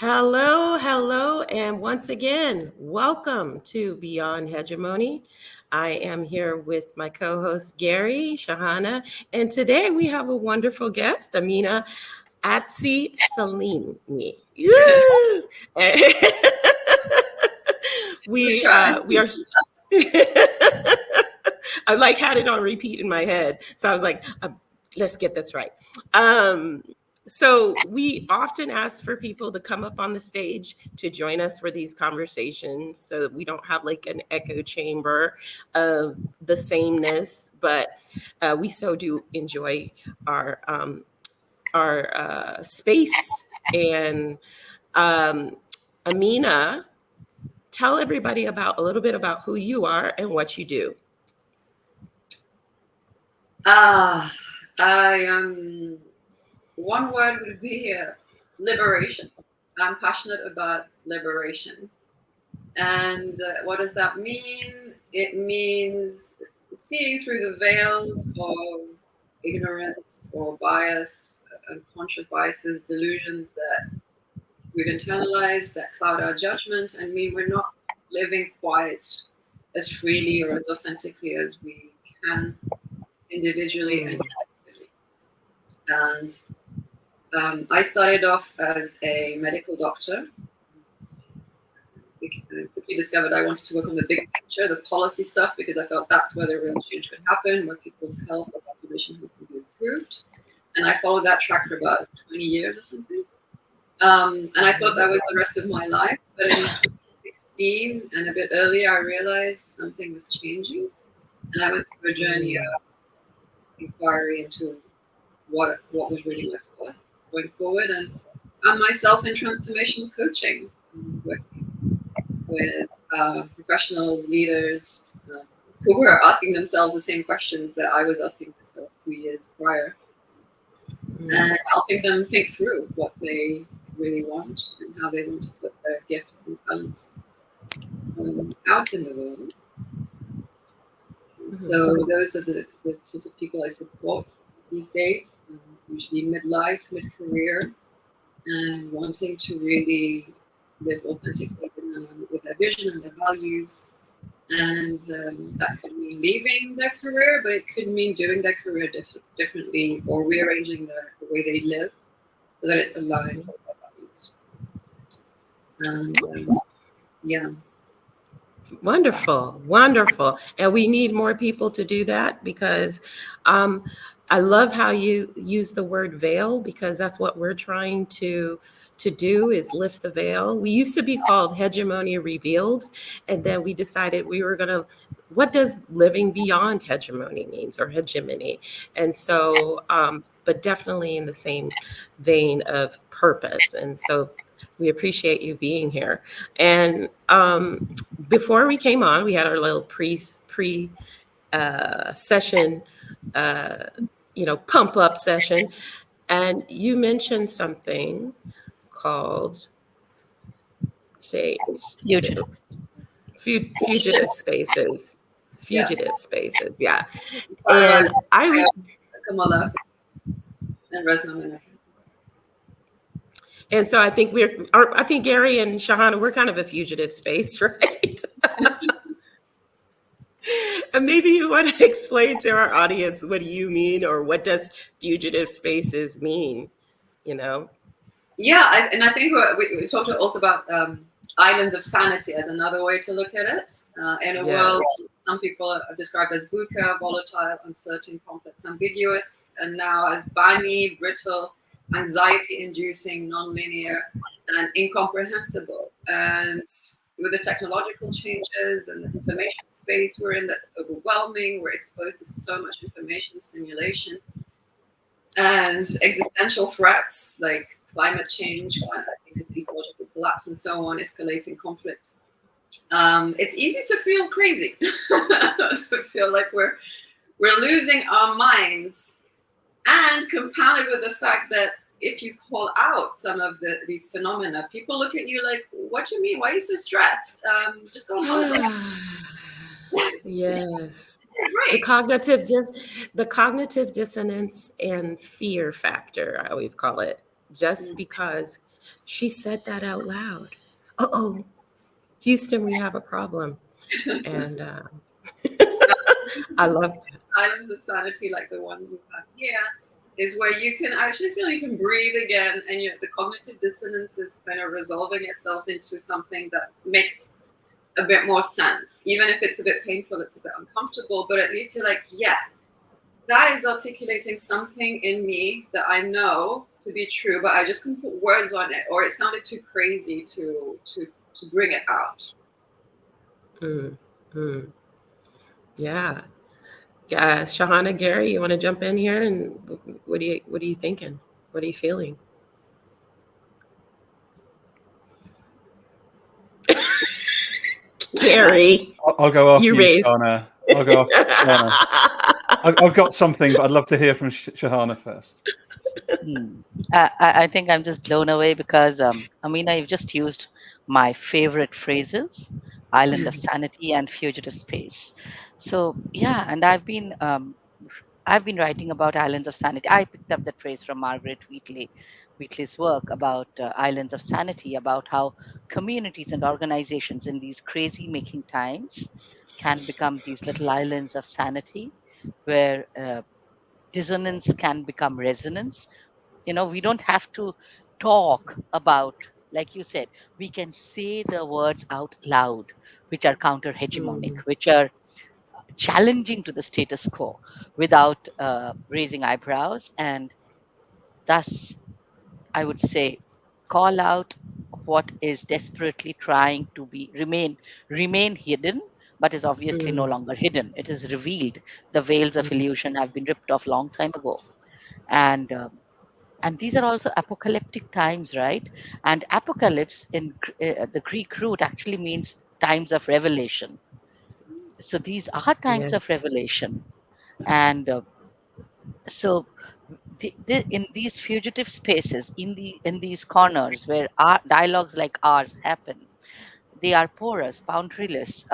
Hello, hello, and once again, welcome to Beyond Hegemony. I am here with my co-host Garry, Sahana, and today we have a wonderful guest, Amina Aitsi Selmi. we are. I like had it on repeat in my head, so I was like, let's get this right. So we often ask for people to come up on the stage to join us for these conversations so that we don't have like an echo chamber of the sameness, but we so do enjoy our space. And Amina, tell everybody about a little bit about who you are and what you do. I am, one word would be liberation. I'm passionate about liberation. And what does that mean? It means seeing through the veils of ignorance or bias, unconscious biases, delusions that we've internalized that cloud our judgment and mean we're not living quite as freely or as authentically as we can individually and collectively. And I started off as a medical doctor. I quickly discovered I wanted to work on the big picture, the policy stuff, because I felt that's where the real change could happen, where people's health or population health could be improved. And I followed that track for about 20 years or something. And I thought that was the rest of my life. But in 2016 and a bit earlier, I realized something was changing. And I went through a journey of inquiry into what was really my path going forward, and found myself in transformational coaching, working with professionals, leaders who were asking themselves the same questions that I was asking myself 2 years prior, and helping them think through what they really want and how they want to put their gifts and talents out in the world. So those are the sorts of people I support these days, usually midlife, mid-career, and wanting to really live authentically with their vision and their values. And that could mean leaving their career, but it could mean doing their career differently or rearranging the way they live so that it's aligned with their values. And yeah. Wonderful. And we need more people to do that because I love how you use the word veil, because that's what we're trying to do, is lift the veil. We used to be called Hegemony Revealed, and then we decided we were going to, what does living beyond hegemony means, or hegemony? And so, but definitely in the same vein of purpose. And so we appreciate you being here. And before we came on, we had our little pre session, pump up session, and you mentioned something called, fugitive spaces. Fugitive spaces, yeah. And Kamala and Resma. And so I think Garry and Sahana, we're kind of a fugitive space, right? And maybe you want to explain to our audience, what do you mean, or what does fugitive spaces mean? Yeah, and I think we talked also about islands of sanity as another way to look at it. In a world some people are described as VUCA, volatile, uncertain, complex, ambiguous, and now as bunny, brittle, anxiety-inducing, non-linear, and incomprehensible. And with the technological changes and the information space we're in that's overwhelming, we're exposed to so much information stimulation, and existential threats like climate change, ecological collapse, and so on, escalating conflict. It's easy to feel crazy, to feel like we're losing our minds, and compounded with the fact that if you call out some of these phenomena, people look at you like, what do you mean? Why are you so stressed? Just go on holiday. Yes. Right. The cognitive dissonance and fear factor, I always call it, just because She said that out loud. Uh-oh, Houston, we have a problem. And I love that. Islands of sanity, like the one we have here, is where you can actually feel you can breathe again, and the cognitive dissonance is kind of resolving itself into something that makes a bit more sense. Even if it's a bit painful, it's a bit uncomfortable, but at least you're like, yeah, that is articulating something in me that I know to be true, but I just couldn't put words on it, or it sounded too crazy to bring it out. Yeah. Sahana, Garry, you want to jump in here? And what are you thinking? What are you feeling? Garry, I'll go after you, raised. Sahana. I'll go after Sahana. I've got something, but I'd love to hear from Sahana first. I think I'm just blown away because, Amina, you've just used my favorite phrases, island of sanity and fugitive space. So, yeah, and I've been writing about islands of sanity. I picked up that phrase from Margaret Wheatley's work about islands of sanity, about how communities and organizations in these crazy making times can become these little islands of sanity where dissonance can become resonance. We don't have to talk about, like you said, we can say the words out loud, which are counter hegemonic, which are challenging to the status quo without raising eyebrows, and thus, I would say, call out what is desperately trying to remain hidden, but is obviously no longer hidden. It is revealed. The veils of illusion have been ripped off long time ago, and these are also apocalyptic times, right? And apocalypse in the Greek root actually means times of revelation. So these are times of Yes. revelation, and so in these fugitive spaces, in these corners where dialogues like ours happen, they are porous, boundaryless.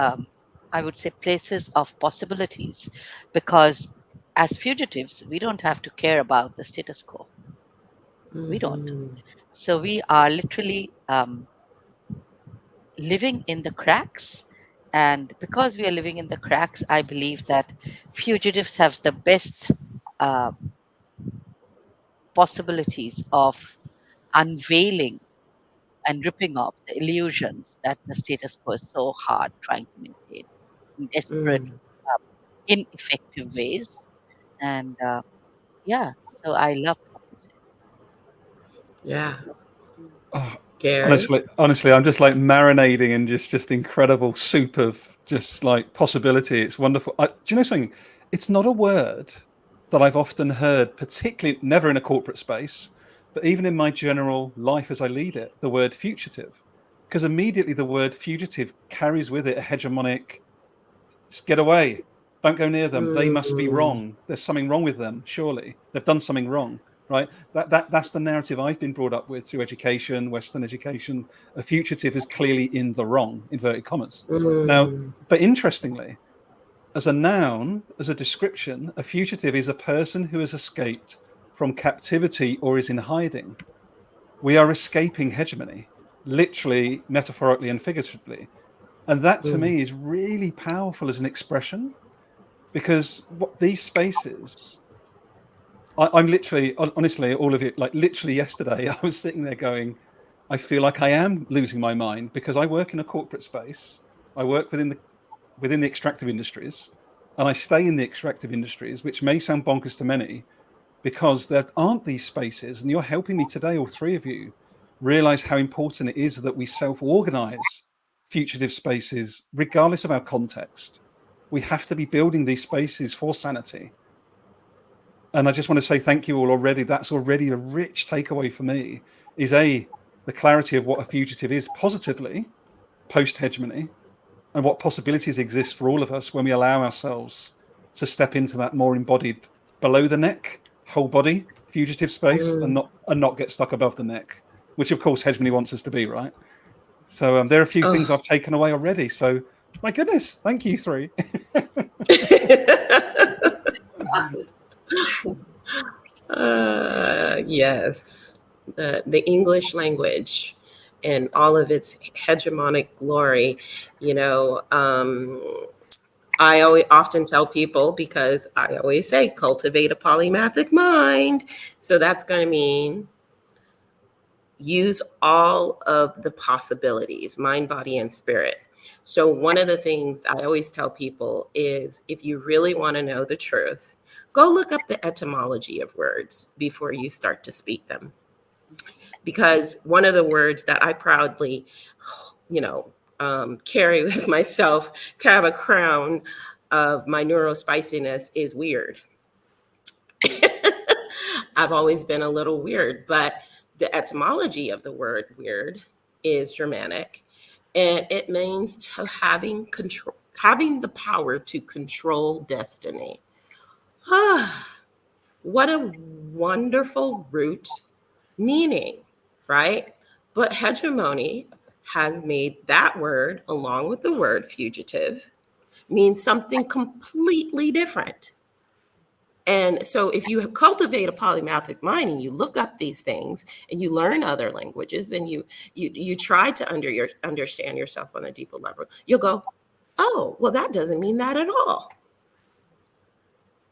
I would say places of possibilities, because as fugitives, we don't have to care about the status quo. We don't. So we are literally living in the cracks. And because we are living in the cracks, I believe that fugitives have the best uh, possibilities of unveiling and ripping off the illusions that the status quo is so hard trying to maintain in desperate, uh, ineffective ways. And yeah, so I love what you said. Yeah. Oh, Garry. honestly, I'm just like marinating in just incredible soup of just like possibility. It's wonderful. Do you know something? It's not a word that I've often heard, particularly never in a corporate space, but even in my general life as I lead it, the word fugitive. Because immediately the word fugitive carries with it a hegemonic, just get away, don't go near them. They must be wrong. There's something wrong with them, surely. They've done something wrong. Right, that's the narrative I've been brought up with through education, Western education. A fugitive is clearly in the wrong, inverted commas. Now, but interestingly, as a noun, as a description, a fugitive is a person who has escaped from captivity or is in hiding. We are escaping hegemony, literally, metaphorically, and figuratively. And that to me is really powerful as an expression, because what these spaces, I'm literally, honestly, all of it, like literally yesterday, I was sitting there going, I feel like I am losing my mind, because I work in a corporate space. I work within the extractive industries, and I stay in the extractive industries, which may sound bonkers to many, because there aren't these spaces. And you're helping me today, all three of you, realize how important it is that we self-organize fugitive spaces, regardless of our context. We have to be building these spaces for sanity. And I just want to say thank you all already. That's already a rich takeaway for me, is the clarity of what a fugitive is positively post-hegemony, and what possibilities exist for all of us when we allow ourselves to step into that more embodied, below the neck, whole body fugitive space, and not get stuck above the neck, which of course hegemony wants us to be, right? So there are a few things I've taken away already. So my goodness, thank you three. Yes. the English language and all of its hegemonic glory. You know, I always often tell people, because I always say cultivate a polymathic mind. So that's going to mean use all of the possibilities, mind, body, and spirit. So one of the things I always tell people is, if you really want to know the truth, go look up the etymology of words before you start to speak them. Because one of the words that I proudly, you know, carry with myself, have a crown of my neurospiciness, is weird. I've always been a little weird, but the etymology of the word weird is Germanic, and it means to having control, having the power to control destiny. Ah, what a wonderful root meaning, right? But hegemony has made that word, along with the word fugitive, mean something completely different. And so if you cultivate a polymathic mind and you look up these things and you learn other languages and you try to understand yourself on a deeper level, you'll go, oh, well, that doesn't mean that at all.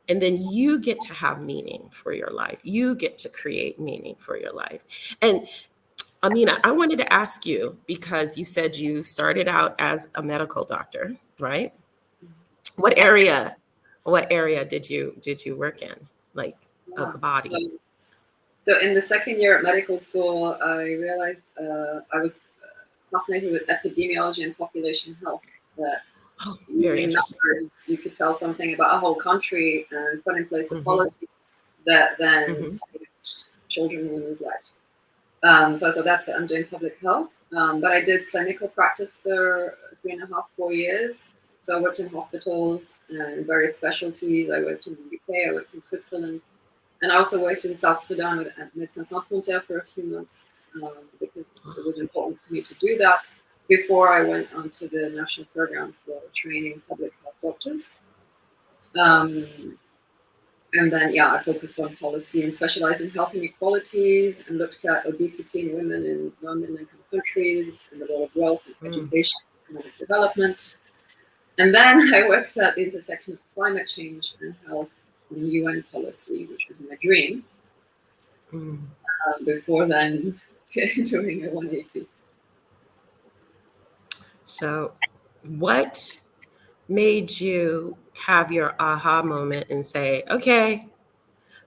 And then you get to have meaning for your life. You get to create meaning for your life. And Amina, I wanted to ask you, because you said you started out as a medical doctor, right? What area, what area did you work in, like, of the body? So in the second year at medical school, I realized I was fascinated with epidemiology and population health. That Oh, very using interesting. numbers, you could tell something about a whole country and put in place a policy that then saved children and women's lives. So I thought, that's it, I'm doing public health. But I did clinical practice for 3.5, 4 years. So I worked in hospitals and various specialties. I worked in the UK, I worked in Switzerland. And I also worked in South Sudan with Médecins Sans Frontières for a few months, because it was important to me to do that before I went onto the national program for training public health doctors. And then, yeah, I focused on policy and specialized in health inequalities and looked at obesity in women in non-middle income countries and the role of wealth and education and economic development. And then I worked at the intersection of climate change and health and UN policy, which was my dream. Before then, doing a 180. So, what made you have your aha moment and say, okay,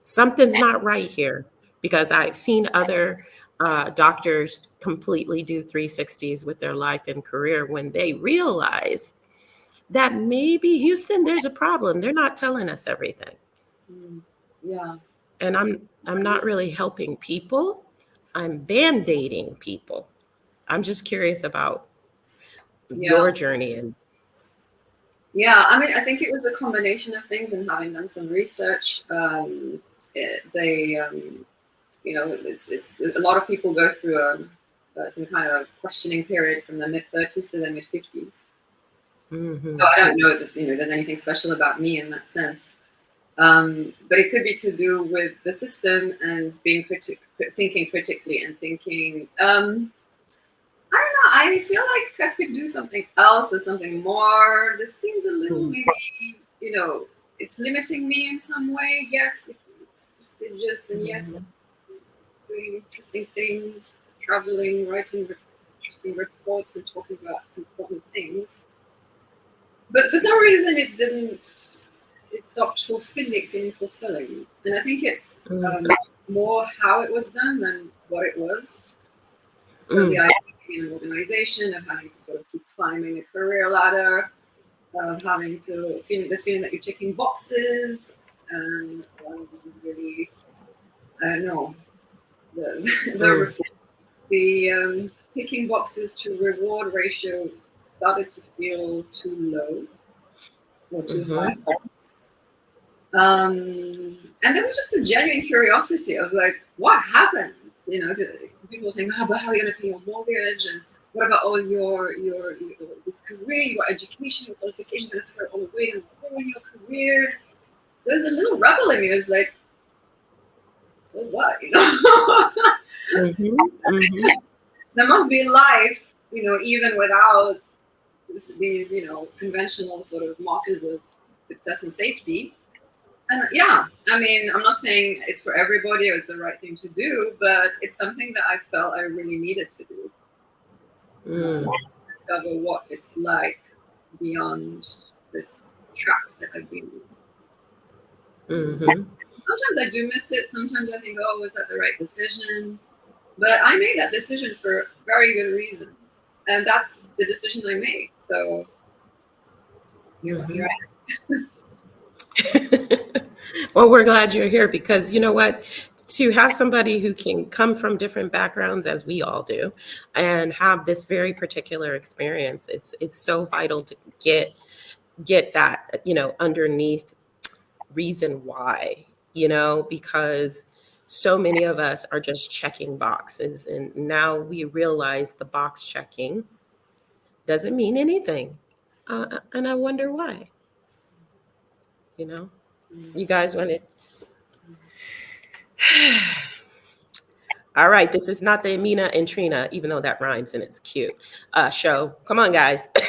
something's not right here? Because I've seen other doctors completely do 360s with their life and career when they realize that maybe, Houston, there's a problem. They're not telling us everything. Yeah. And I'm not really helping people. I'm band-aiding people. I'm just curious about your journey. And yeah, I mean, I think it was a combination of things, and having done some research, you know, it's a lot of people go through some kind of questioning period from the mid-30s to the mid-50s. So I don't know that, you know, there's anything special about me in that sense. But it could be to do with the system and being thinking critically and thinking, I don't know, I feel like I could do something else or something more. This seems a little maybe, you know, it's limiting me in some way. Yes, it's prestigious, and yes, doing interesting things, traveling, writing interesting reports and talking about important things. But for some reason it stopped feeling fulfilling. And I think it's more how it was done than what it was. So the idea of being an organization, of having to sort of keep climbing a career ladder, of having to feeling that you're ticking boxes, and really, I don't know, the ticking boxes to reward ratio started to feel too low or too high. And there was just a genuine curiosity of like, what happens? You know, people saying, oh, but how are you going to pay your mortgage? And what about all your this career, your education, your qualification? Going to throw all the weight and throw in your career? There's a little rebel in me. It's like, for what, you know? Mm-hmm. Mm-hmm. There must be life, you know, even without these, you know, conventional sort of markers of success and safety. And yeah, I mean, I'm not saying it's for everybody or it's the right thing to do, but it's something that I felt I really needed to do. Mm. Discover what it's like beyond this track that I've been in. Mm-hmm. Sometimes I do miss it. Sometimes I think, oh, was that the right decision? But I made that decision for very good reasons. And that's the decision I made. So you're Well, we're glad you're here because you know what? To have somebody who can come from different backgrounds, as we all do, and have this very particular experience, it's so vital to get that, you know, underneath reason why, you know, because so many of us are just checking boxes, and now we realize the box checking doesn't mean anything, and I wonder why. You know, you guys want to. All right, this is not the Amina and Trina, even though that rhymes and it's cute. Show. Come on, guys. are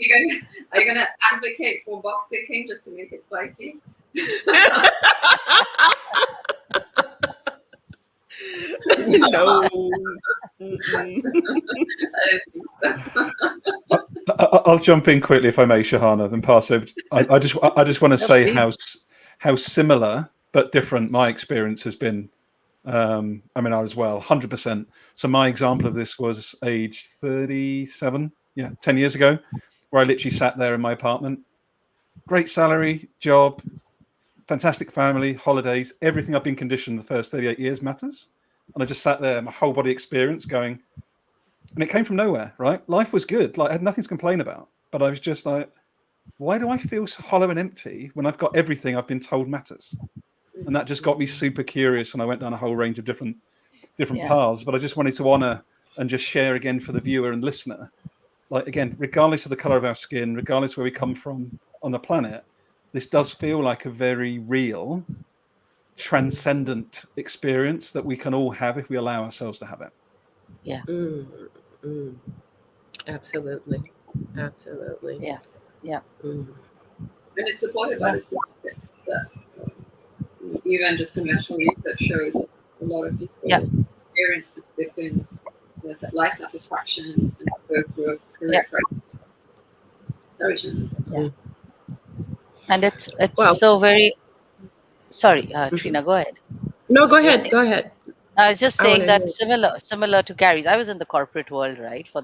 you gonna advocate for box ticking just to make it spicy? No. Mm-mm. I don't think so. I'll jump in quickly if I may, Sahana, then pass over. I just want to No, say please. how similar but different my experience has been. I mean, I was 100%. So my example of this was age 37, 10 years ago, where I literally sat there in my apartment. Great salary, job, fantastic family, holidays, everything I've been conditioned the first 38 years matters. And I just sat there, my whole body experience going, and it came from nowhere, right? Life was good. Like I had nothing to complain about, but I was just like, why do I feel so hollow and empty when I've got everything I've been told matters? And that just got me super curious, and I went down a whole range of different Yeah. paths. But I just wanted to honor and just share again for the viewer and listener, like again, regardless of the color of our skin, regardless where we come from on the planet, this does feel like a very real, transcendent experience that we can all have if we allow ourselves to have it. Yeah. Mm, mm. Absolutely. Absolutely. Yeah. Yeah. Mm. And it's supported by Yeah. the statistics that even just conventional research shows that a lot of Yeah. people experience this dip in life satisfaction and go through a Yeah. career crisis. Sorry, Shannon. Yeah. Mm. And it's Well, so very sorry, mhm. Trina, go ahead. No, go You were ahead. saying. Go ahead. I was just I want saying to that hear. similar to Gary's. I was in the corporate world, right, for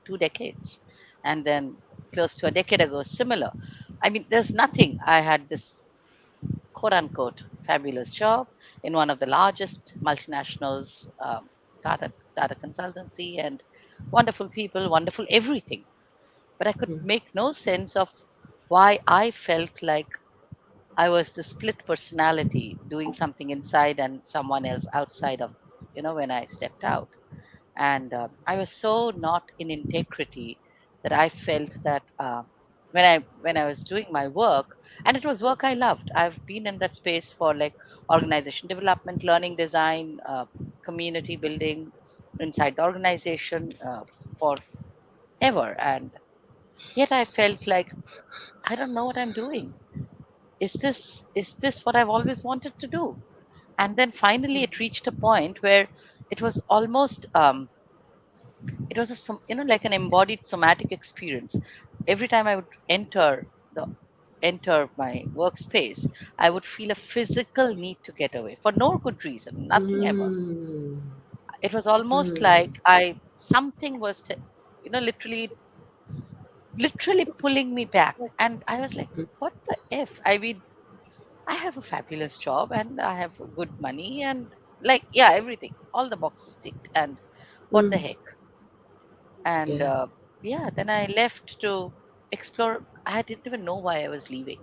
two decades, and then close to a decade ago, similar. I mean, there's nothing. I had this quote unquote fabulous job in one of the largest multinationals, data consultancy, and wonderful people, wonderful everything. But I could Mm. make no sense of why I felt like I was the split personality doing something inside and someone else outside of, when I stepped out. And I was so not in integrity that I felt that when I was doing my work, and it was work I loved. I've been in that space for like organization development, learning design, community building inside the organization forever. And yet I felt like I don't know what I'm doing. Is this what I've always wanted to do? And then finally it reached a point where it was almost it was like an embodied somatic experience. Every time I would enter my workspace, I would feel a physical need to get away for no good reason, nothing ever. Mm. It was almost Mm. like I something was literally pulling me back, and I was like, what the f? I mean, I have a fabulous job and I have good money and like yeah, everything, all the boxes ticked, and what the Mm. heck? And Yeah. yeah, then I left to explore. I didn't even know why I was leaving.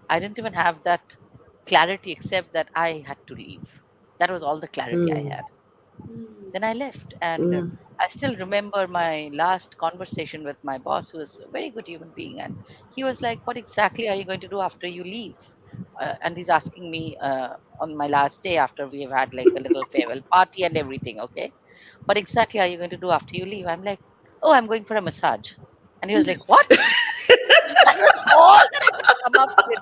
I didn't even have that clarity, except that I had to leave. That was all the clarity I Mm. had. Then I left, and Mm. I still remember my last conversation with my boss, who was a very good human being, and he was like, "What exactly are you going to do after you leave?" and he's asking me on my last day after we have had like a little farewell party and everything. Okay, what exactly are you going to do after you leave? I'm like, oh, I'm going for a massage. And he was like, what? That was all that I could come up with.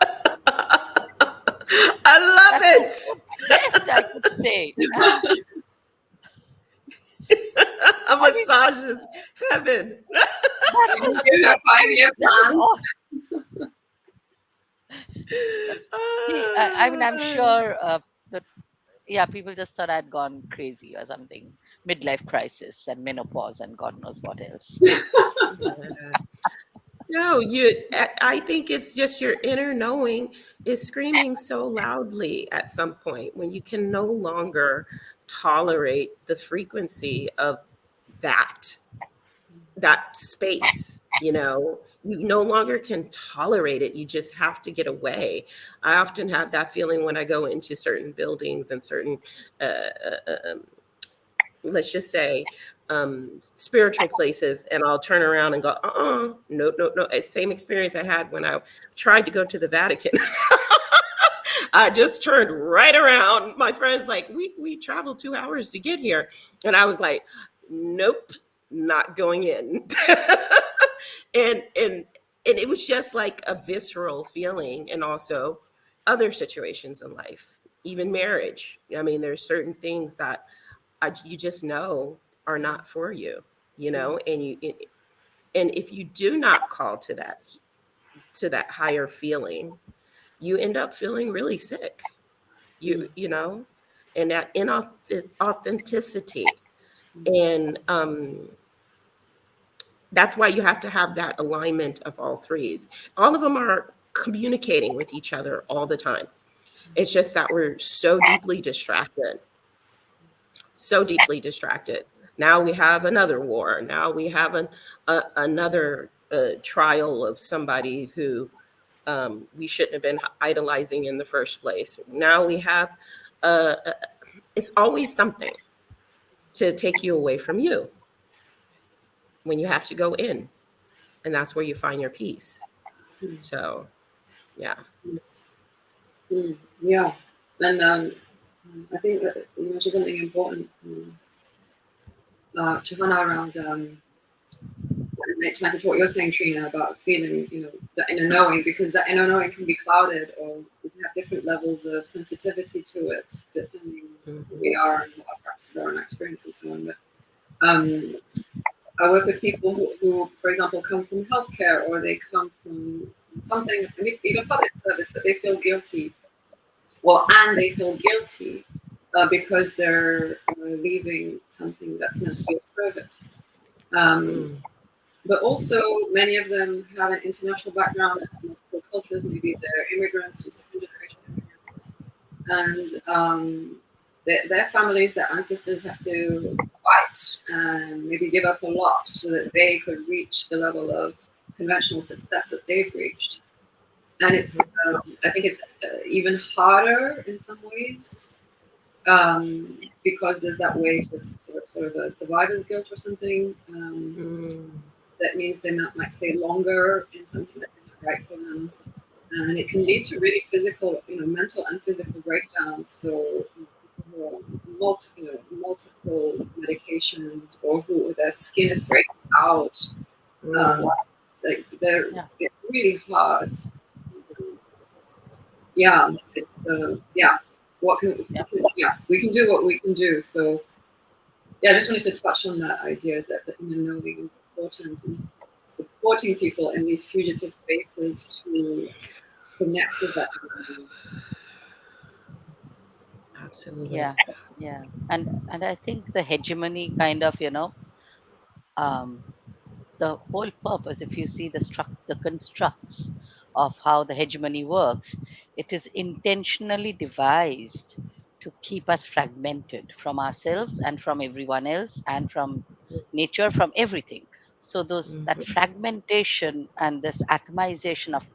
I love That was it. the best I could say. And A I mean, massage is heaven. that You was just give a that. I mean, 5-year that was plan. all. I mean, I'm sure that yeah, people just thought I'd gone crazy or something. Midlife crisis and menopause and God knows what else. No, I think it's just your inner knowing is screaming so loudly at some point when you can no longer tolerate the frequency of that that space. You no longer can tolerate it. You just have to get away. I often have that feeling when I go into certain buildings and certain uh, let's just say spiritual places, and I'll turn around and go, no, no, no. Same experience I had when I tried to go to the Vatican. I just turned right around. My friend's like, we traveled 2 hours to get here. And I was like, nope, not going in. And it was just like a visceral feeling. And also other situations in life, even marriage. I mean, there's certain things that you just know are not for you, and if you do not call to that higher feeling, you end up feeling really sick. And that inauthenticity, and that's why you have to have that alignment of all threes. All of them are communicating with each other all the time. It's just that we're so deeply distracted. Now we have another war. Now we have another trial of somebody who we shouldn't have been idolizing in the first place. Now we have, it's always something to take you away from you when you have to go in. And that's where you find your peace. So, yeah. Yeah, and I think that you mentioned something important, Shahana, around makes sense of what you're saying, Trina, about feeling, the inner knowing, because that inner knowing can be clouded, or we can have different levels of sensitivity to it, depending on who we are and what our practices are and our experiences and so on. But I work with people who, for example, come from healthcare, or they come from something, even public service, but they feel guilty. And they feel guilty because they're leaving something that's meant to be of service. But also, many of them have an international background, multiple cultures. Maybe they're immigrants or second-generation immigrants, and their families, their ancestors, have to fight and maybe give up a lot so that they could reach the level of conventional success that they've reached. And I think it's even harder in some ways, because there's that weight of sort of a survivor's guilt or something. That means they might stay longer in something that isn't right for them, and it can lead to really physical, mental and physical breakdowns. So people who are multiple medications, or who their skin is breaking out, like it's really hard. Yeah, it's What can we can do what we can do. So yeah, I just wanted to touch on that idea that the inner knowing is important, and supporting people in these fugitive spaces to connect with that. Absolutely. Yeah, yeah, and I think the hegemony kind of um, the whole purpose, if you see the constructs of how the hegemony works, it is intentionally devised to keep us fragmented from ourselves and from everyone else and from nature, from everything. So those that Mhm. fragmentation and this atomization of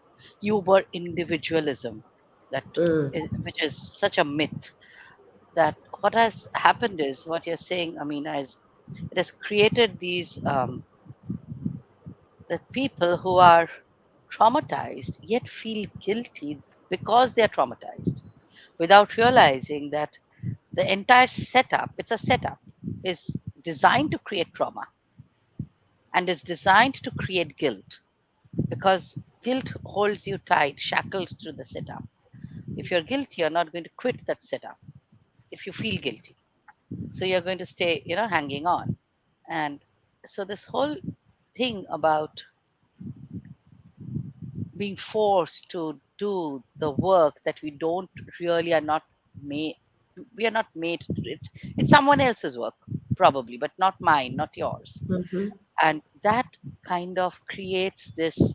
uber individualism, that which is such a myth, that what has happened is what you're saying, Amina, is it has created these the people who are traumatized yet feel guilty because they are traumatized, without realizing that the entire setup, it's a setup, is designed to create trauma and is designed to create guilt, because guilt holds you tight, shackled to the setup. If you're guilty, you're not going to quit that setup if you feel guilty. So you're going to stay, hanging on. And so this whole thing about being forced to do the work that we don't really are not made, we are not made to do. It's someone else's work, probably, but not mine, not yours. Mm-hmm. And that kind of creates this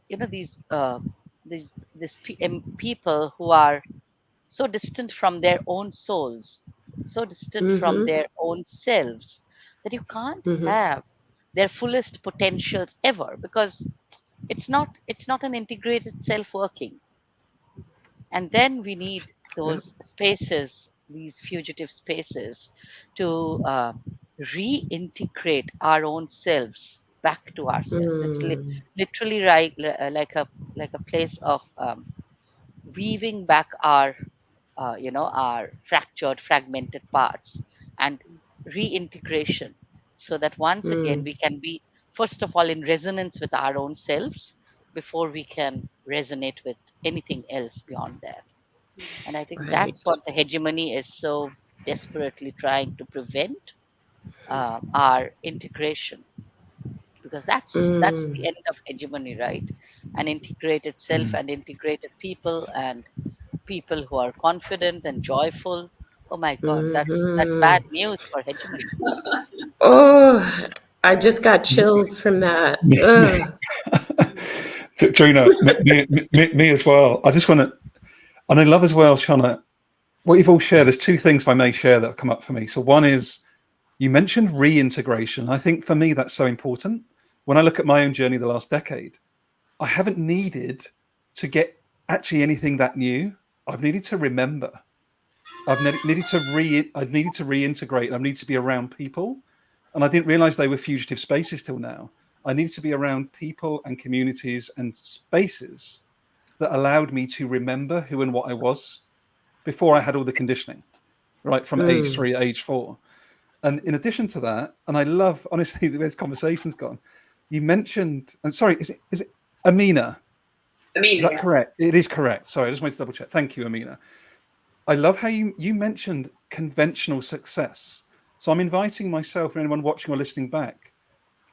these people who are so distant from their own souls, so distant from Mm-hmm. their own selves, that you can't Mm-hmm. have their fullest potentials ever, because it's not an integrated self working. And then we need Yeah. those spaces, these fugitive spaces, to reintegrate our own selves back to ourselves. It's Mm. literally right, like a place of weaving back our fractured, fragmented parts, and reintegration, so that once again Mm. we can be, first of all, in resonance with our own selves before we can resonate with anything else beyond that. And I think that's Right. what the hegemony is so desperately trying to prevent, our integration, because that's the Mm. end of hegemony, right? An integrated self and integrated people, and people who are confident and joyful. Oh my God, that's bad Mm-hmm. news for hegemony. Oh, I just got chills from that. Ugh. Trina, me as well. I just want to, and I love as well, Shana, what you've all shared. There's two things I may share that have come up for me. So one is you mentioned reintegration. I think for me that's so important. When I look at my own journey the last decade, I haven't needed to get actually anything that new. I've needed to remember. I've needed to reintegrate. I've needed to be around people, and I didn't realize they were fugitive spaces till now. I needed to be around people and communities and spaces that allowed me to remember who and what I was before I had all the conditioning, right, from age Mm. 3, age 4. And in addition to that, and I love, honestly, the way this conversation's gone, you mentioned, I'm sorry, is it Amina? Is Amina, that yes. correct? It is correct. Sorry, I just wanted to double check. Thank you, Amina. I love how you mentioned conventional success. So I'm inviting myself and anyone watching or listening back.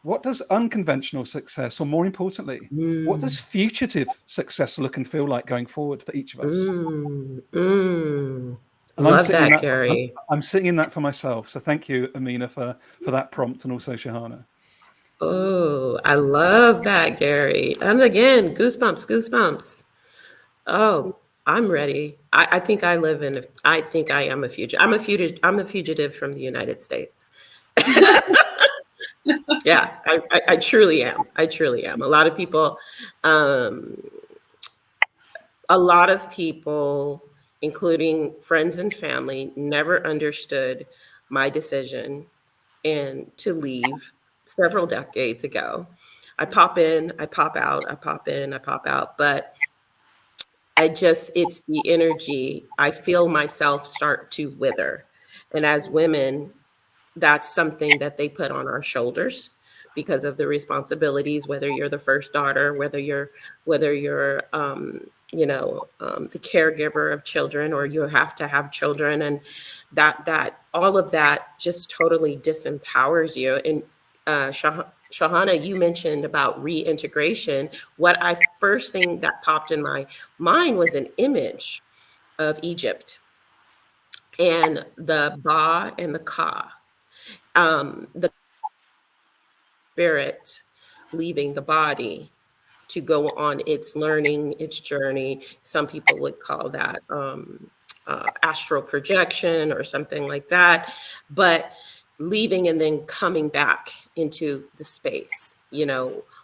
What does unconventional success, or more importantly, what Mm. does fugitive success look and feel like going forward for each of us? Mm. Mm. And I'm Love sitting in that, that. Gary. I'm sitting in that for myself. So thank you, Amina, for that prompt, and also Shahana. Oh, I love that, Gary. And again, goosebumps, goosebumps. Oh, I'm ready. I think I live in. I think I am a fugitive. I'm a fugitive. I'm a fugitive from the United States. Yeah, I truly am. I truly am. Um, a lot of people, including friends and family, never understood my decision and to leave several decades ago. I pop in, I pop out, I pop in, I pop out, but it's the energy. I feel myself start to wither. And as women, that's something that they put on our shoulders because of the responsibilities, whether you're the first daughter, whether you're the caregiver of children, or you have to have children, and that all of that just totally disempowers you. And Shahana, you mentioned about reintegration. What I first thing that popped in my mind was an image of Egypt and the Ba and the Ka, the spirit leaving the body to go on its learning, its journey. Some people would call that astral projection or something like that. But leaving and then coming back into the space,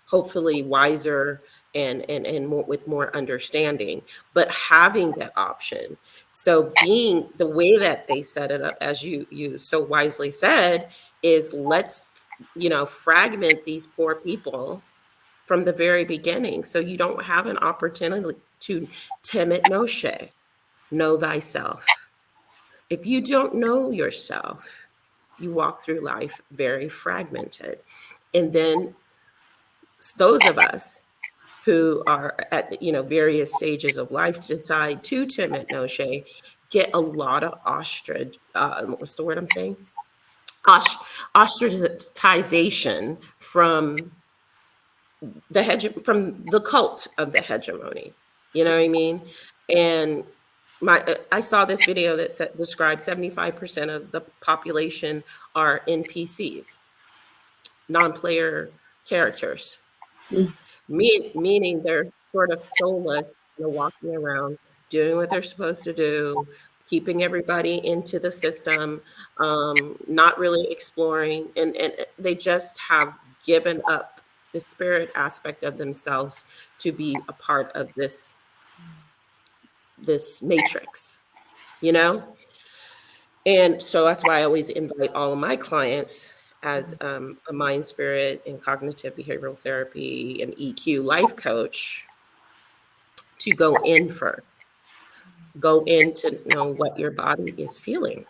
hopefully wiser and more, with more understanding, but having that option. So being the way that they set it up, as you so wisely said, is let's fragment these poor people from the very beginning. So you don't have an opportunity to timid noshe, know thyself. If you don't know yourself, you walk through life very fragmented. And then those of us who are at various stages of life decide to timid noshe get a lot of what's the word I'm saying? Ost- Ostracization from the cult of the hegemony. You know what I mean? And I saw this video that described 75% of the population are NPCs, non-player characters, Mm. meaning they're sort of soulless, walking around doing what they're supposed to do, keeping everybody into the system, not really exploring, and they just have given up the spirit aspect of themselves to be a part of this matrix, you know. And so that's why I always invite all of my clients as a mind, spirit, and cognitive behavioral therapy and EQ life coach to go in first. Go in to know what your body is feeling.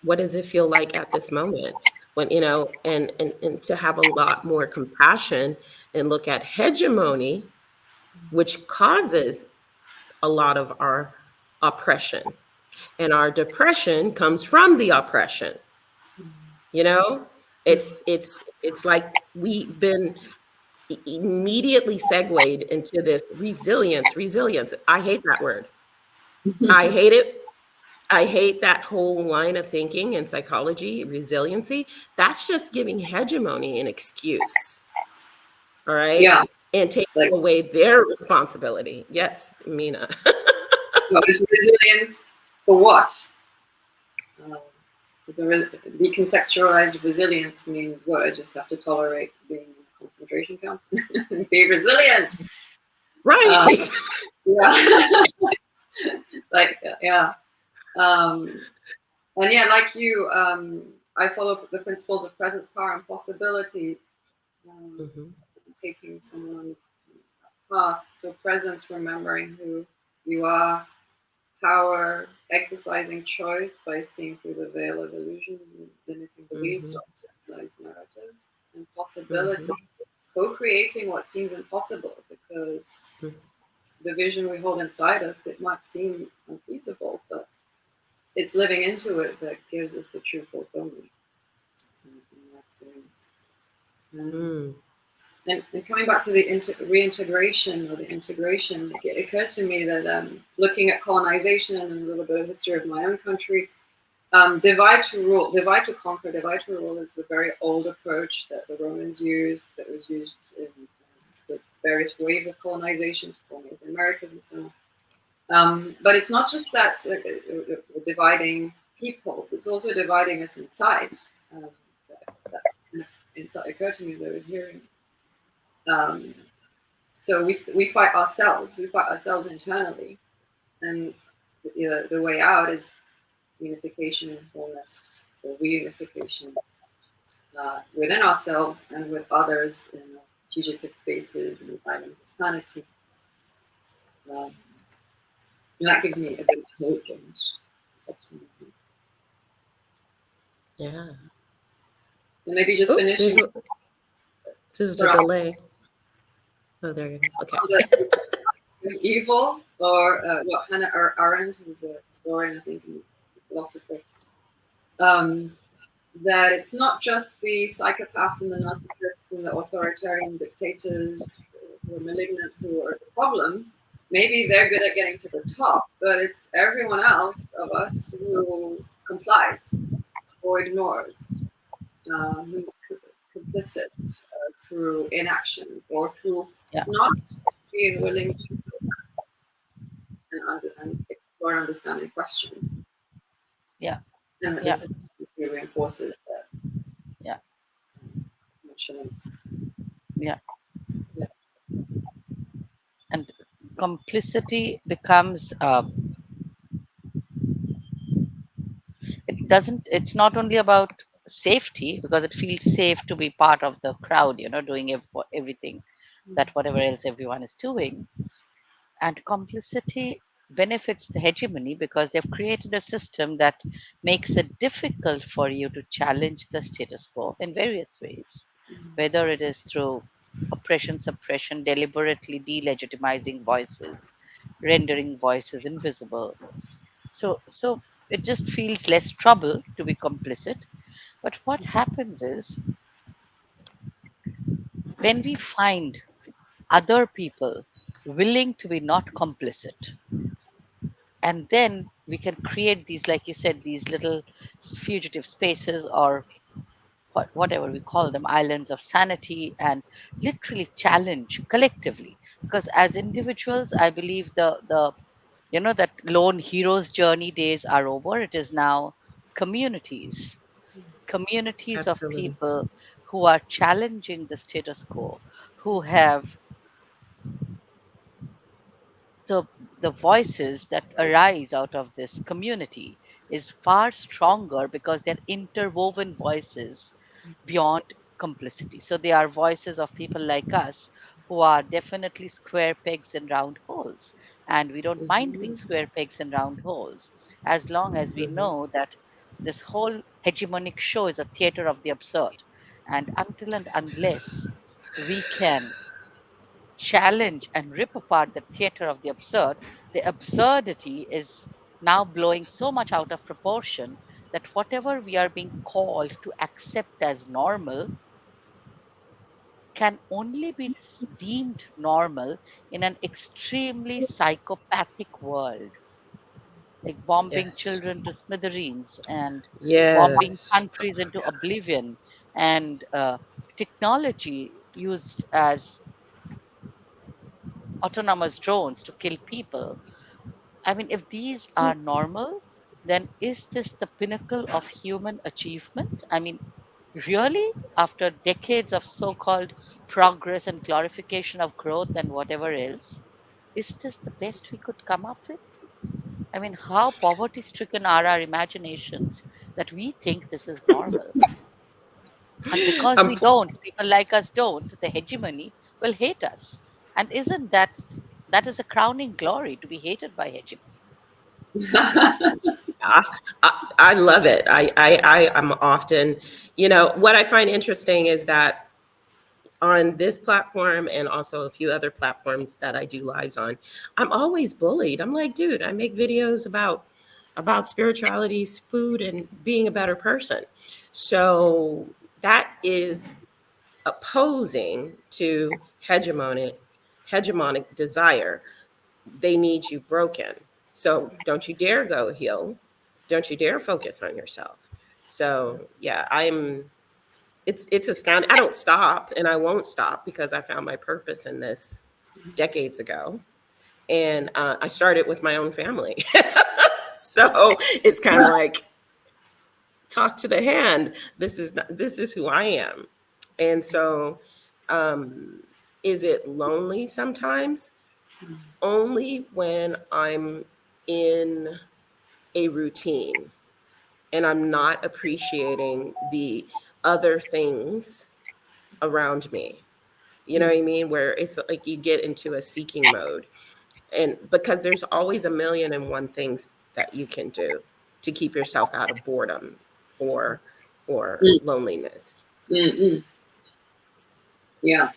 What does it feel like at this moment? When, and to have a lot more compassion and look at hegemony, which causes a lot of our oppression. And our depression comes from the oppression. You know, it's like we've been immediately segued into this resilience. I hate that word. I hate it. I hate that whole line of thinking in psychology, resiliency. That's just giving hegemony an excuse. All right. Yeah, And taking like, away their responsibility. Yes, Mina. what is resilience for what? Um, decontextualized resilience means what? I just have to tolerate being in a concentration camp. Be resilient. Right. Yeah. Like, yeah. And yeah, like you, I follow the principles of presence, power, and possibility. Taking someone on the path. So presence, remembering who you are. Power, exercising choice by seeing through the veil of illusion, limiting beliefs, optimized narratives, and possibility, co-creating what seems impossible, because the vision we hold inside us, it might seem unfeasible, but it's living into it that gives us the true fulfillment in our experience. And coming back to the reintegration or the integration, it occurred to me that looking at colonization and a little bit of history of my own country, divide to conquer, divide to rule is a very old approach that the Romans used, that was used in the various waves of colonization to colonize the Americas and so on. But it's not just that dividing peoples, it's also dividing us inside. That insight occurred to me as I was hearing. So we fight ourselves. We fight ourselves internally, and the way out is unification and wholeness, or reunification within ourselves and with others in fugitive spaces and islands of sanity. And that gives me a bit of hope and optimism. Yeah. And maybe just finishing. There's a delay. Oh, there you go. Okay. Evil, or what Hannah Arendt, who's a historian, I think, and a philosopher, that it's not just the psychopaths and the narcissists and the authoritarian dictators who are malignant who are the problem. Maybe they're good at getting to the top, but it's everyone else of us who complies or ignores, who's complicit through inaction or through not being willing to and explore and understand and question. Yeah. And this reinforces that. Yeah. Nonchalance. Yeah. And complicity becomes it's not only about safety, because it feels safe to be part of the crowd, doing everything that whatever else everyone is doing. And complicity benefits the hegemony because they've created a system that makes it difficult for you to challenge the status quo in various ways, whether it is through oppression, suppression, deliberately delegitimizing voices, rendering voices invisible. So it just feels less trouble to be complicit. But what happens is when we find other people willing to be not complicit, and then we can create these, like you said, these little fugitive spaces, or whatever we call them, islands of sanity, and literally challenge collectively. Because as individuals, I believe the that lone hero's journey days are over. It is now communities, communities of Absolutely. people who are challenging the status quo, who have the the voices that arise out of this community is far stronger because they're interwoven voices beyond complicity. So they are voices of people like us who are definitely square pegs in round holes. And we don't mind being Mhm. square pegs in round holes as long as we Mhm. know that this whole hegemonic show is a theater of the absurd. And until and unless we can challenge and rip apart the theater of the absurdity is now blowing so much out of proportion that whatever we are being called to accept as normal can only be deemed normal in an extremely psychopathic world, like bombing Yes. children to smithereens and bombing Yes. countries into oblivion, and technology used as autonomous drones to kill people. I mean, if these are normal, then is this the pinnacle of human achievement? I mean, really? After decades of so called progress and glorification of growth and whatever else, is this the best we could come up with? I mean, how poverty stricken are our imaginations that we think this is normal? And because we Um, don't, people like us don't, the hegemony will hate us. And isn't that is a crowning glory to be hated by hegemony? I love it. I'm often, what I find interesting is that on this platform and also a few other platforms that I do lives on, I'm always bullied. I'm like, dude, I make videos about spirituality, food, and being a better person. So that is opposing to hegemonic desire. They need you broken. So don't you dare go heal. Don't you dare focus on yourself. So yeah, it's astounding. I don't stop and I won't stop because I found my purpose in this decades ago. And I started with my own family. So it's kind of like talk to the hand. This is who I am. And so um, is it lonely sometimes? Only when I'm in a routine and I'm not appreciating the other things around me. You know what I mean? Where it's like you get into a seeking mode. And because there's always a million and one things that you can do to keep yourself out of boredom or Mm, loneliness. mm, mm. Yeah.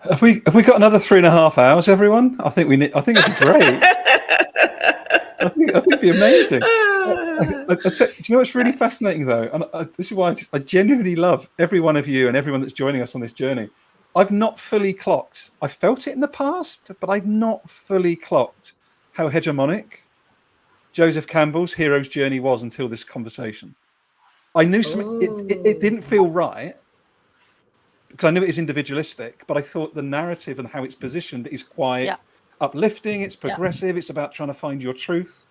Have we got another 3.5 hours, everyone? I think we need. I think it'd be great. I think it'd be amazing. Do you know what's really fascinating though? And this is why I genuinely love every one of you and everyone that's joining us on this journey. I've not fully clocked. I felt it in the past, but I've not fully clocked how hegemonic Joseph Campbell's hero's journey was until this conversation. I knew something. It Oh, didn't feel right because I knew it is individualistic, but I thought the narrative and how it's positioned is quite Yeah, uplifting. It's yeah. progressive. It's about trying to find your truth.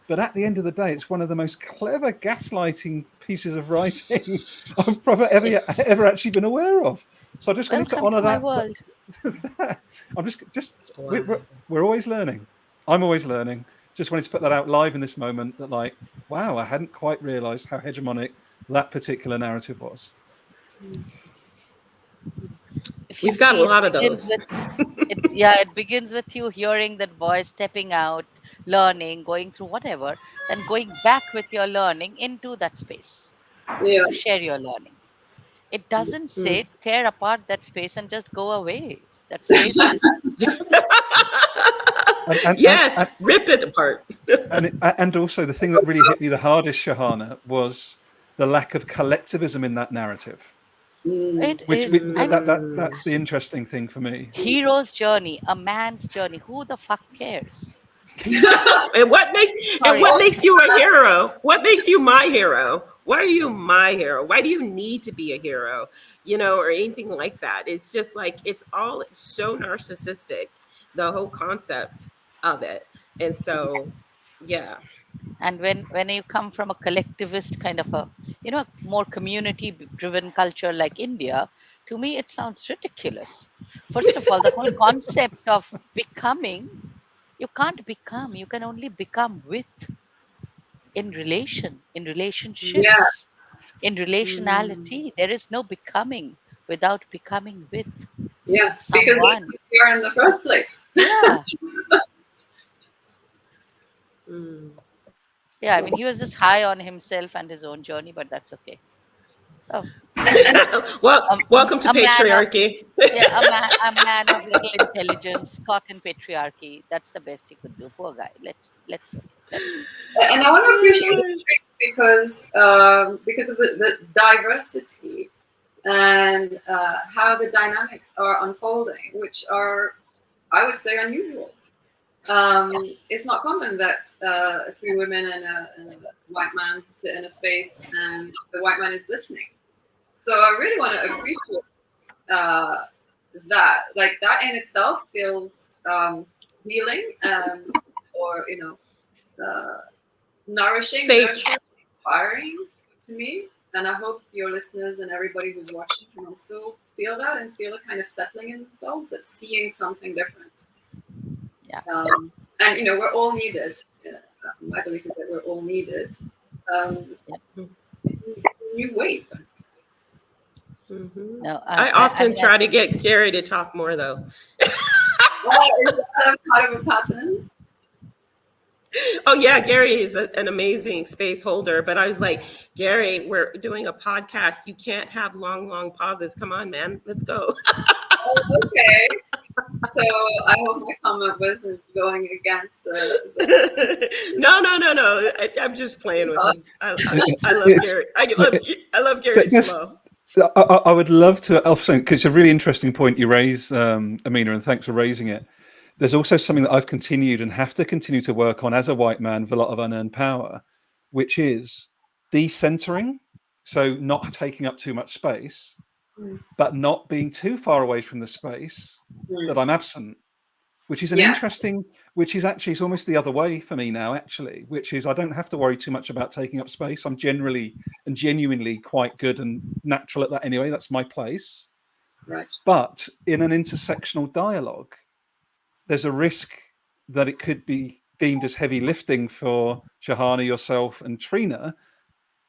But at the end of the day, it's one of the most clever gaslighting pieces of writing I've probably It's ever actually been aware of. So I just wanted to welcome honour to my that. world. I'm just wow. we're always learning. I'm always learning. just wanted to put that out live in this moment. That like, wow, I hadn't quite realised how hegemonic that particular narrative was. If you We've got a see, it lot of begins those. with it. Yeah, it begins with you hearing that voice, stepping out, learning, going through whatever, then going back with your learning into that space Yeah. to share your learning. It doesn't Mm. say tear apart that space and just go away. That space is And and and, Yes, and, rip it apart. and also the thing that really hit me the hardest, Shahana, was the lack of collectivism in that narrative. Mm. it Which is. I mean, that's the interesting thing for me. hero's journey, a man's journey. Who the fuck cares? And Sorry. what makes you a hero? What makes you my hero? Why are you my hero? Why do you need to be a hero? You know, or anything like that. It's just like it's all so narcissistic, the whole concept of it. And so, yeah. And when you come from a collectivist kind of a, more community driven culture like India, to me it sounds ridiculous. First of all, the whole concept of becoming, you can't become, you can only become with, in relation, in Yeah. relationships, in Mm. relationality. There is no becoming without becoming with Yeah. Because that's someone. who we are in the first place. Yeah. Mm. Yeah, I mean, he was just high on himself and his own journey, but that's okay. Oh, And Well, welcome to a man of, patriarchy. yeah, a man of little intelligence, caught in patriarchy. That's the best he could do. Poor guy. Let's okay. and I want to appreciate it because of the diversity and how the dynamics are unfolding, which are, I would say, unusual. It's not common that three women and a white man sit in a space and the white man is listening. So I really want to appreciate uh, that. Like that in itself feels healing, or nourishing, Safe. nurturing, inspiring to me. And I hope your listeners and everybody who's watching can also feel that and feel a kind of settling in themselves, that seeing something different. Yeah. And we're all needed. My belief is that we're all needed in new ways. Mhm. No, I I often mean, I try to get Gary to talk more, though. Is that part of a pattern? Oh yeah, Gary is an amazing space holder. But I was like, Gary, we're doing a podcast. You can't have long, long pauses. Come on, man, let's go. Oh, okay. So I hope my comment wasn't going against No, no, no, no. I'm just playing with him. I love It's Gary. I love Gary's that's flow. I would love to also because it's a really interesting point you raise, Amina, and thanks for raising it. There's also something that I've continued and have to continue to work on as a white man with a lot of unearned power, which is decentering. So not taking up too much space, Mm. but not being too far away from the space that Mm. I'm absent, which is an Yes. interesting, which is actually it's almost the other way for me now, actually, which is I don't have to worry too much about taking up space. I'm generally and genuinely quite good and natural at that anyway. That's my place. Right. But in an intersectional dialogue, there's a risk that it could be deemed as heavy lifting for Shahana, yourself, and Trina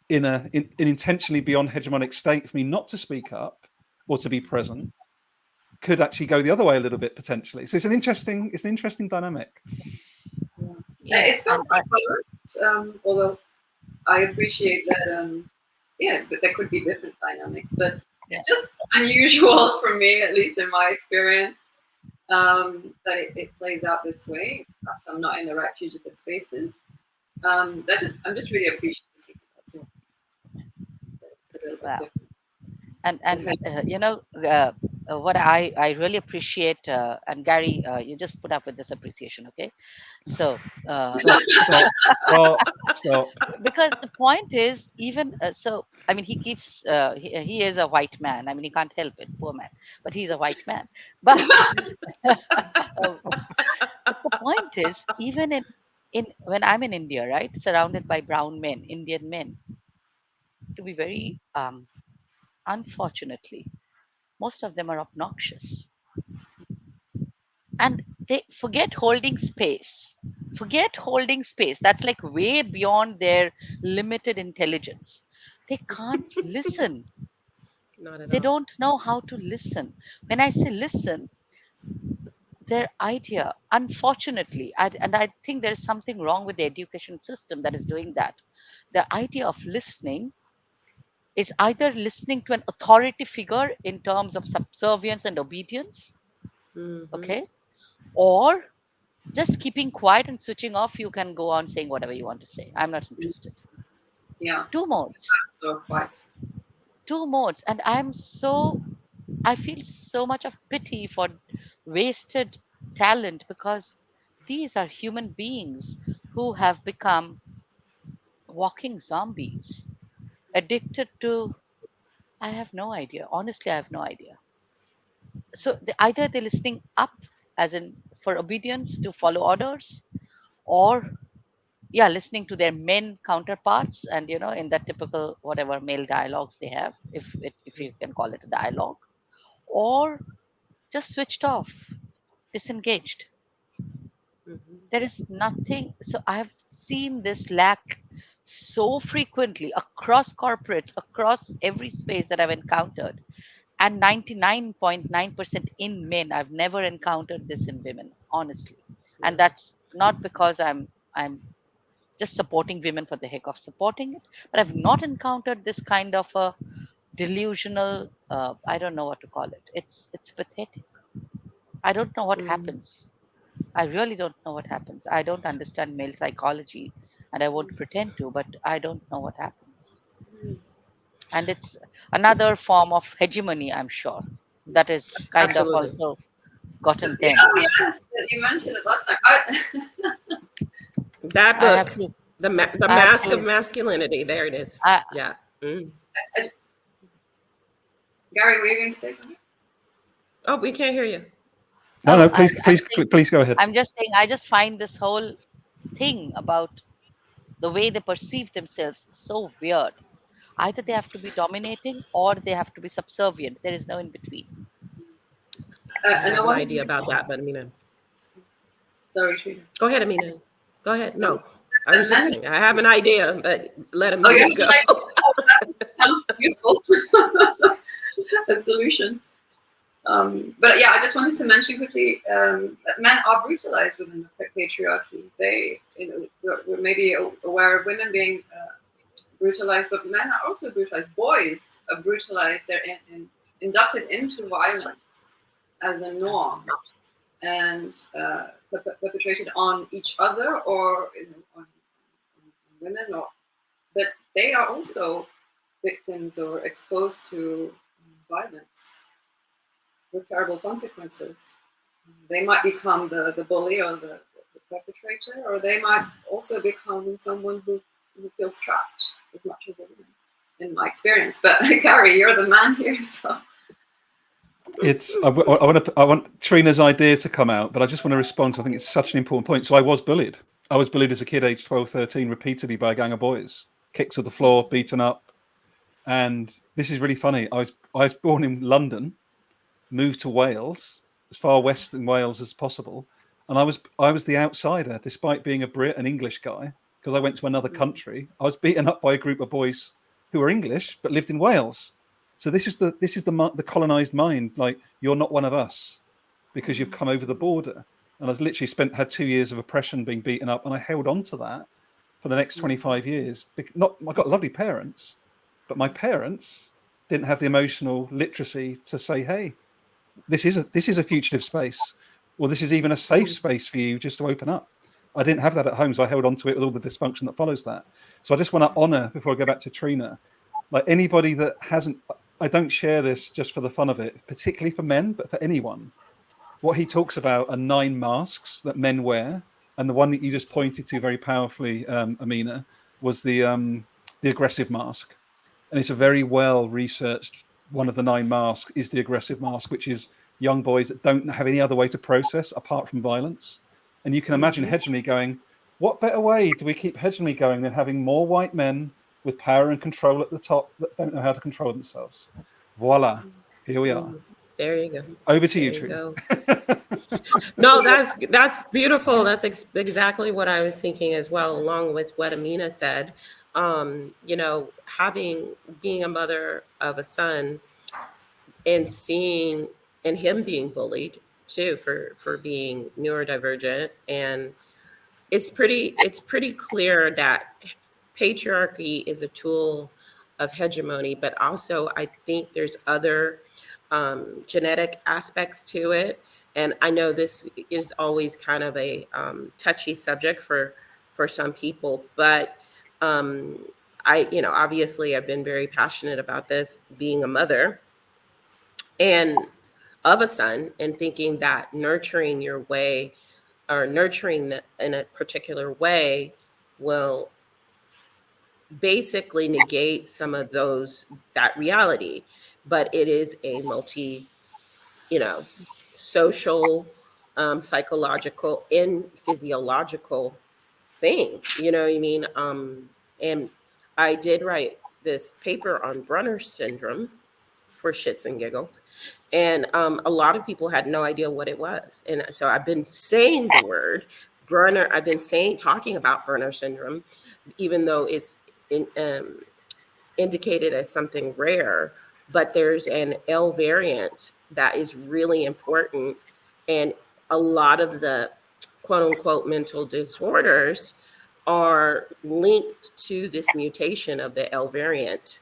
in an intentionally beyond hegemonic state for me not to speak up or to be present could actually go the other way a little bit potentially. So it's an interesting dynamic. Yeah. yeah, It's felt and quite balanced, although I appreciate that. That there could be different dynamics, but yeah, it's just unusual for me, at least in my experience, that it plays out this way. Perhaps I'm not in the right fugitive spaces. I'm just really appreciating that's all. It's a little bit wow. different. And what I really appreciate, and Gary, you just put up with this appreciation, okay? So Stop. because the point is, even so, I mean, he is a white man. I mean, he can't help it, poor man, but he's a white man. But but the point is, even in when I'm in India, right, surrounded by brown men, Indian men, to be very unfortunately, most of them are obnoxious, and they forget holding space, Forget holding space. That's like way beyond their limited intelligence. They can't listen. Not at They all. don't know how to listen. When I say listen, their idea, unfortunately, and I think there is something wrong with the education system that is doing that. The idea of listening is either listening to an authority figure in terms of subservience and obedience, Mm-hmm. okay, or just keeping quiet and switching off. You can go on saying whatever you want to say. I'm not interested. Yeah. Two modes, So quite. two modes, and I feel so much of pity for wasted talent because these are human beings who have become walking zombies, addicted to, I have no idea. Honestly, I have no idea. So either they're listening up, as in for obedience to follow orders, or yeah, listening to their men counterparts, and in that typical whatever male dialogues they have, if you can call it a dialogue, or just switched off, disengaged. Mm-hmm. There is nothing. So I have seen this lack so frequently across corporates, across every space that I've encountered, and 99.9% in men. I've never encountered this in women, honestly. And Yeah. that's not because I'm just supporting women for the heck of supporting it, but I've not encountered this kind of a delusional, I don't know what to call it. It's pathetic. I don't know what Mm-hmm. happens. I really don't know what happens. I don't understand male psychology, and I won't pretend to, but I don't know what happens. And it's another form of hegemony, I'm sure, that is kind of Absolutely. also gotten Yeah, them. yes, you mentioned it last time. That I have book, to, the I have Mask of to, Masculinity. There it is. I, Yeah. Mm. Gary, were you going to say something? Oh, we can't hear you. No, oh, no, please, I'm please, saying, please go ahead. I'm just saying, I just find this whole thing about the way they perceive themselves so weird. Either they have to be dominating or they have to be subservient. There is no in between. I And I have an wanted idea to, about that, but Amina, sorry, Trina. go ahead, Amina. Go ahead. Um, No, I was just men, saying I have an idea, but let oh, you Amina have go. an idea? Oh, that sounds useful. A solution. But yeah, I just wanted to mention quickly that men are brutalized within the patriarchy. They, we're maybe aware of women being brutalized, but men are also brutalized. Boys are brutalized. They're inducted into violence as a norm and perpetrated on each other or on women. But they are also victims or exposed to violence with terrible consequences. They might become the bully or the perpetrator, or they might also become someone who feels trapped as much as a woman, in my experience. But Garry, you're the man here, so. I want Trina's idea to come out, but I just want to respond because I think it's such an important point. So I was bullied. I was bullied as a kid, age 12, 13, repeatedly by a gang of boys, kicked to the floor, beaten up. And this is really funny. I was born in London, moved to Wales, as far west in Wales as possible, and I was the outsider, despite being a Brit, an English guy, because I went to another country. I was beaten up by a group of boys who were English but lived in Wales. So this is the colonized mind. Like, you're not one of us because you've come over the border. And I was literally had 2 years of oppression, being beaten up, and I held on to that for the next 25 years. I got lovely parents, but my parents didn't have the emotional literacy to say, hey, this is a fugitive space, or this is even a safe space for you just to open up. I didn't have that at home, so I held on to it with all the dysfunction that follows that. So I just want to honor, before I go back to Trina, like anybody that hasn't, I don't share this just for the fun of it, particularly for men, but for anyone. What he talks about are 9 masks that men wear, and the one that you just pointed to very powerfully, Amina, was the aggressive mask. And it's a very well researched, one of the 9 masks is the aggressive mask, which is young boys that don't have any other way to process apart from violence. And you can imagine hegemony going, what better way do we keep hegemony going than having more white men with power and control at the top that don't know how to control themselves? Voila, here we are. There you go. Over to There you, you Trina. go. No, that's beautiful. That's exactly what I was thinking as well, along with what Amina said. You know, being a mother of a son and seeing and him being bullied too for being neurodivergent, and it's pretty clear that patriarchy is a tool of hegemony, but also I think there's other genetic aspects to it. And I know this is always kind of a touchy subject for some people, but um, obviously I've been very passionate about this, being a mother and of a son, and thinking that nurturing your way or nurturing in a particular way will basically negate some of that reality. But it is a you know social, psychological and physiological thing, you know what I mean? And I did write this paper on Brunner syndrome for shits and giggles. And a lot of people had no idea what it was. And so I've been saying the word Brunner, I've been talking about Brunner syndrome, even though it's indicated as something rare. But there's an L variant that is really important. And a lot of the quote unquote mental disorders are linked to this mutation of the L variant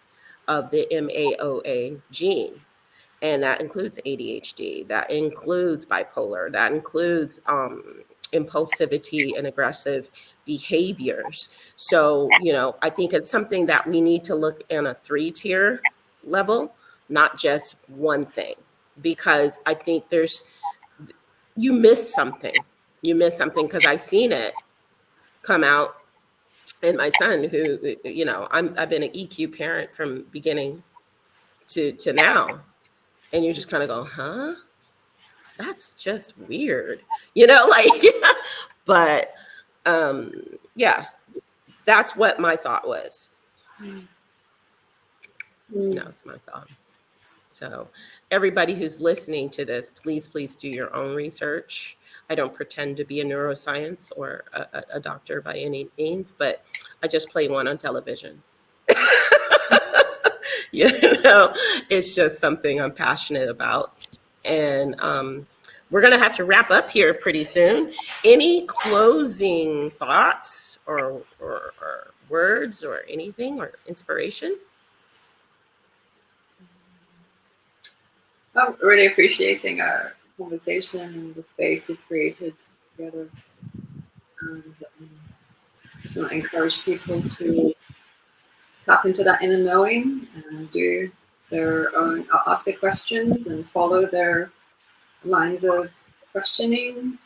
of the MAOA gene. And that includes ADHD, that includes bipolar, that includes impulsivity and aggressive behaviors. So, I think it's something that we need to look in a 3-tier level, not just one thing, because I think you miss something. You miss something because I've seen it come out in my son, who, I've been an EQ parent from beginning to now. And you just kind of go, huh? That's just weird, like, but yeah, that's what my thought was. That's my thought. So everybody who's listening to this, please do your own research. I don't pretend to be a neuroscience or a doctor by any means, but I just play one on television. you know it's just something I'm passionate about. And we're going to have to wrap up here pretty soon. Any closing thoughts or words or anything or inspiration? I'm really appreciating our conversation and the space you've created together. And just want to encourage people to tap into that inner knowing and do their own, ask their questions and follow their lines of questioning.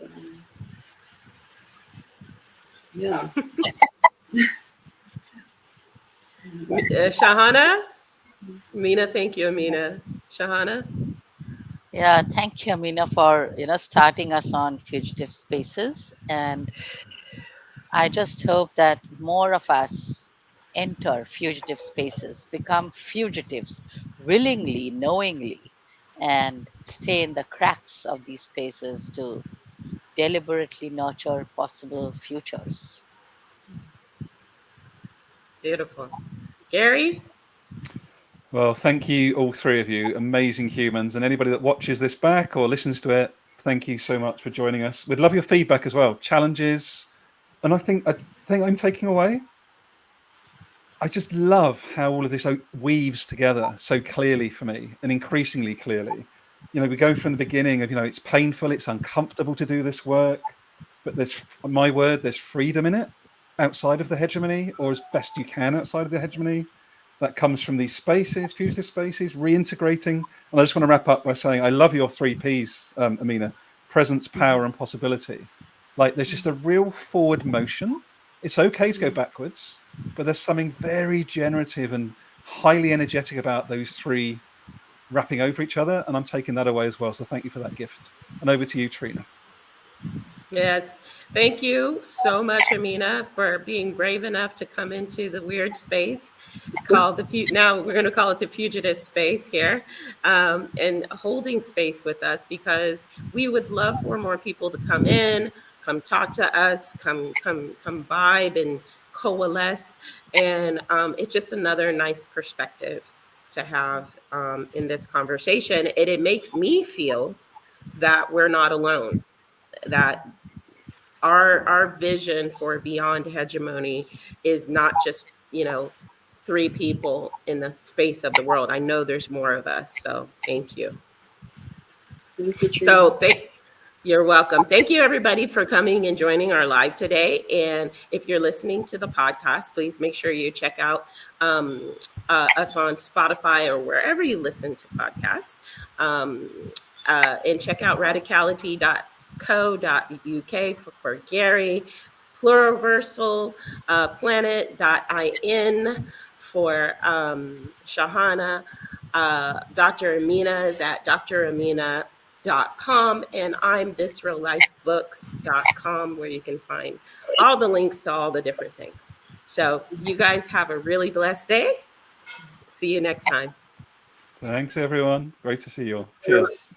And, yeah. Sahana? Amina, thank you, Amina. Sahana? Yeah, thank you, Amina, for starting us on fugitive spaces. And I just hope that more of us enter fugitive spaces, become fugitives willingly, knowingly, and stay in the cracks of these spaces to deliberately nurture possible futures. Beautiful. Garry? Well, thank you, all three of you, amazing humans, and anybody that watches this back or listens to it. Thank you so much for joining us. We'd love your feedback as well, challenges, and I think I'm taking away. I just love how all of this weaves together so clearly for me, and increasingly clearly. We go from the beginning of it's painful, it's uncomfortable to do this work, but there's freedom in it outside of the hegemony, or as best you can outside of the hegemony. That comes from these spaces, fugitive spaces, reintegrating. And I just want to wrap up by saying I love your 3 Ps, Amina: presence, power, and possibility. Like, there's just a real forward motion. It's okay to go backwards, but there's something very generative and highly energetic about those 3 wrapping over each other. And I'm taking that away as well. So thank you for that gift. And over to you, Trina. Yes. Thank you so much, Amina, for being brave enough to come into the weird space called now we're going to call it the fugitive space here, and holding space with us, because we would love for more people to come in, come talk to us, come vibe and coalesce. And it's just another nice perspective to have in this conversation. And it makes me feel that we're not alone, that our vision for Beyond Hegemony is not just, three people in the space of the world. I know there's more of us. So thank you. Thank you, Trina. So you're welcome. Thank you, everybody, for coming and joining our live today. And if you're listening to the podcast, please make sure you check out us on Spotify or wherever you listen to podcasts. And check out radicality.co.uk for Garry, pluriversal planet.in for Sahana. Dr. Amina is at dramina.com, and I'm thisreallifebooks.com, where you can find all the links to all the different things. So you guys have a really blessed day. See you next time. Thanks, everyone. Great to see you all. Cheers.